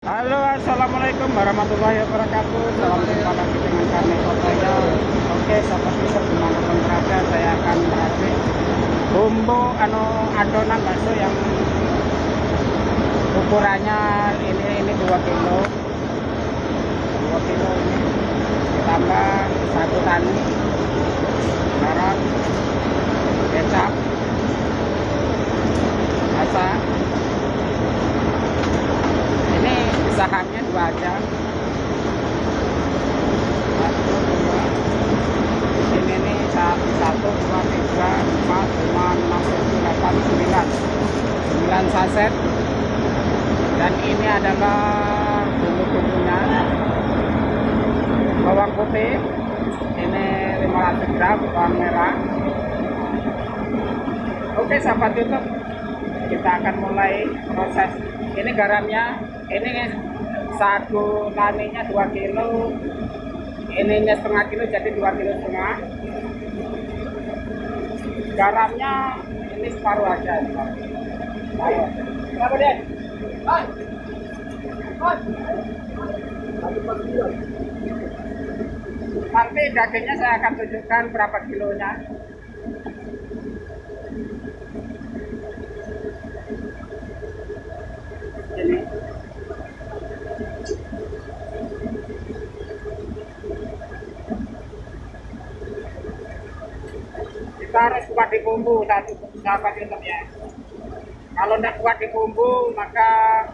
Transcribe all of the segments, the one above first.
Halo, assalamualaikum warahmatullahi wabarakatuh. Salam jumpa lagi dengan kami Kotoyo. Oke, sahabat bisa dimanapun berada, saya akan meracik bumbu adonan bakso yang ukurannya ini 2 kilo. 2 kilo ini ditambah 1 tani garam, kecap, rasa. Ini sahamnya 2 aja. 1, 2. Ini nih 1, 2, 3, 4, 5, 6, 7, 8, 9 saset. Dan ini adalah bumbu-bumbunya. Bawang putih ini 500 gram, bawang merah. Oke, sahabat YouTube, kita akan mulai proses. Ini garamnya, ini 1 taninya 2 kilo, ininya setengah kilo, jadi 2,5 kilo. Garamnya ini separuh aja. Ayo, berapa deh? Nanti dagingnya saya akan tunjukkan berapa kilonya. Ini kita harus kuat di bumbu, sahabat YouTube ya. Kalau tidak kuat di bumbu, maka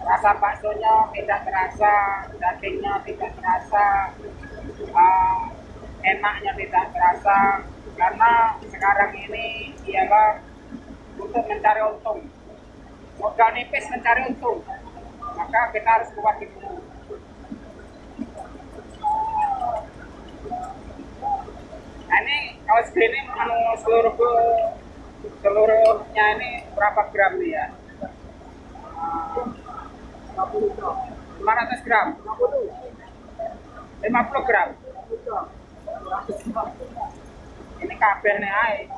rasa baksonya tidak terasa, dagingnya tidak terasa, enaknya tidak terasa. Karena sekarang ini ialah untuk mencari untung, modal nipis mencari untung, maka kita harus kuat di bumbu. Nah, ini kalau segini seluruhnya ini berapa gram nih ya? 500 gram, 50 gram. Ini kabeh nih ay.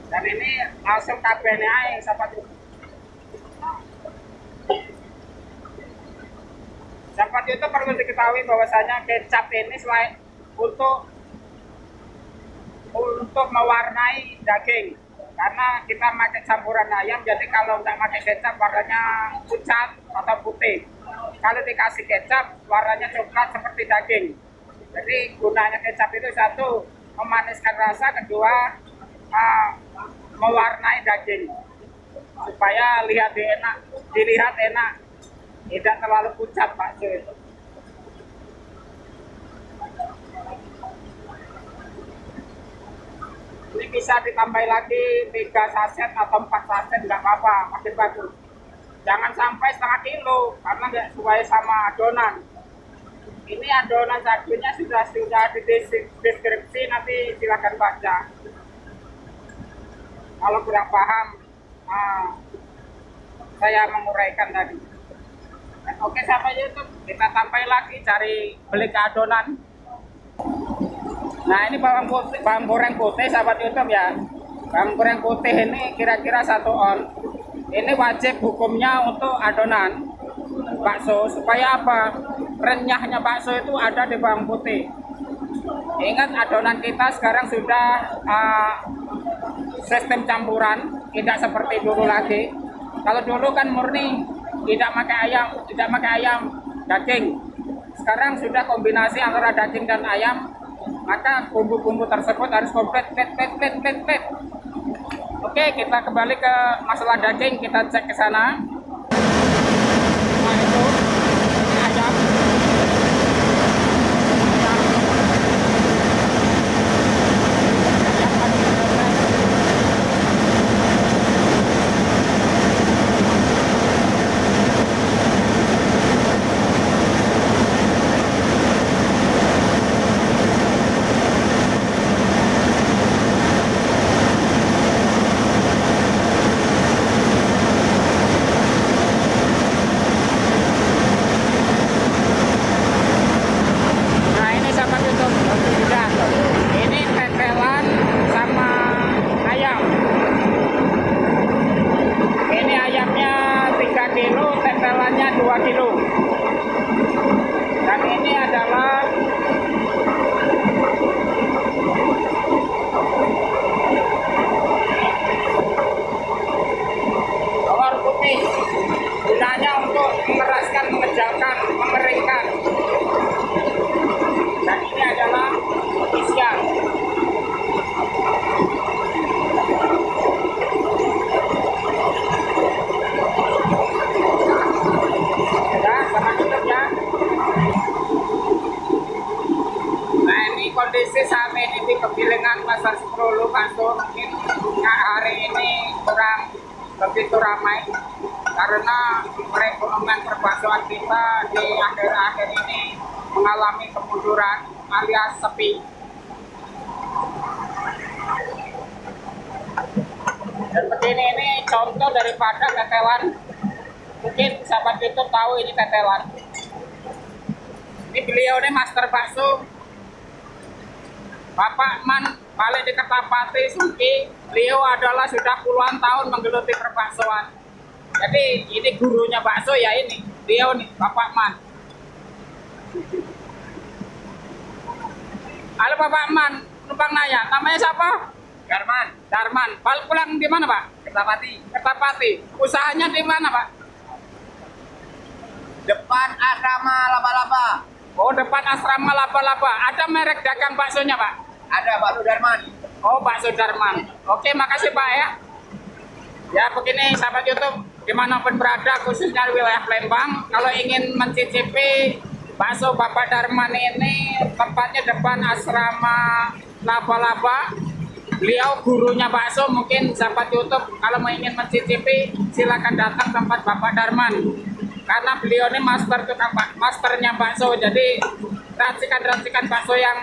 Dan ini langsung kabeh nih ay, sahabat YouTube. Sahabat YouTube perlu diketahui bahwasanya kecap ini selain untuk mewarnai daging, karena kita pakai campuran ayam, jadi kalau tidak pakai kecap warnanya pucat atau putih. Kalau dikasih kecap warnanya coklat seperti daging. Jadi gunanya kecap itu satu, memaniskan rasa, kedua mewarnai daging supaya dilihat enak, tidak terlalu pucat bakso itu. Ini bisa ditambah lagi 3 saset atau 4 saset, nggak apa-apa, makin bagus. Jangan sampai setengah kilo karena nggak sesuai sama adonan. Ini adonan sagunya sudah di deskripsi, nanti silakan baca. Kalau kurang paham, saya menguraikan tadi. Oke, sampai YouTube kita tambah lagi, cari beli ke adonan. Nah, ini bawang goreng putih, sahabat YouTube ya. Bawang goreng putih ini kira-kira 1 on. Ini wajib hukumnya untuk adonan bakso, supaya apa? Renyahnya bakso itu ada di bawang putih. Ingat, adonan kita sekarang sudah sistem campuran, tidak seperti dulu lagi. Kalau dulu kan murni tidak pakai ayam, daging. Sekarang sudah kombinasi antara daging dan ayam, maka bumbu-bumbu tersebut harus komplit. Oke, kita kembali ke masalah daging, kita cek ke sana. Nah, itu ini ayam. beratnya 2 kilo. Dan ini adalah telur putih, gunanya untuk mengeraskan, mengejalkan, mengeringkan. Dan ini adalah isian. Ya, sama tutup ya. Nah, ini kondisi saat ini di Kebilengan Pasar Seprulu, bakso mungkin hari ini kurang begitu ramai karena perekonomian perbaksoan kita di akhir-akhir ini mengalami kemunduran alias sepi. Dan begini, ini contoh daripada tetelan. Mungkin sahabat YouTube tahu ini tetelan. Ini beliau ini master bakso, Bapak Man, balik di Kertapati, Suki. Beliau adalah sudah puluhan tahun menggeluti perbaksoan. Jadi ini gurunya bakso ya ini, beliau nih, Bapak Man. Halo Bapak Man, numpang nanya, namanya siapa? Darman, Darman. Pulang di mana Pak? Kertapati, Kertapati. Usahanya di mana Pak? depan asrama laba-laba. Oh, depan asrama laba-laba. Ada merek dagang baksonya Pak? Ada bakso Darman. Oh, bakso Darman. Oke, makasih Pak ya. Ya, begini sahabat YouTube, dimanapun berada, khususnya di wilayah Palembang, kalau ingin mencicipi bakso Bapak Darman ini, tempatnya depan asrama laba-laba. Beliau gurunya bakso, mungkin sahabat YouTube kalau mau ingin mencicipi, silakan datang tempat Bapak Darman. Karena beliau ini masternya bakso, jadi racikan-racikan bakso yang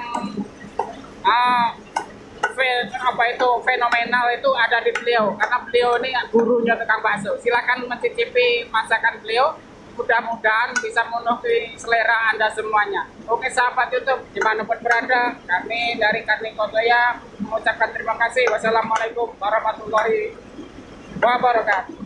fenomenal itu ada di beliau, karena beliau ini gurunya tukang bakso. Silakan mencicipi masakan beliau, mudah-mudahan bisa memenuhi selera Anda semuanya. Oke sahabat YouTube, dimanapun berada, kami dari Karni Kotoya mengucapkan terima kasih. Wassalamualaikum warahmatullahi wabarakatuh.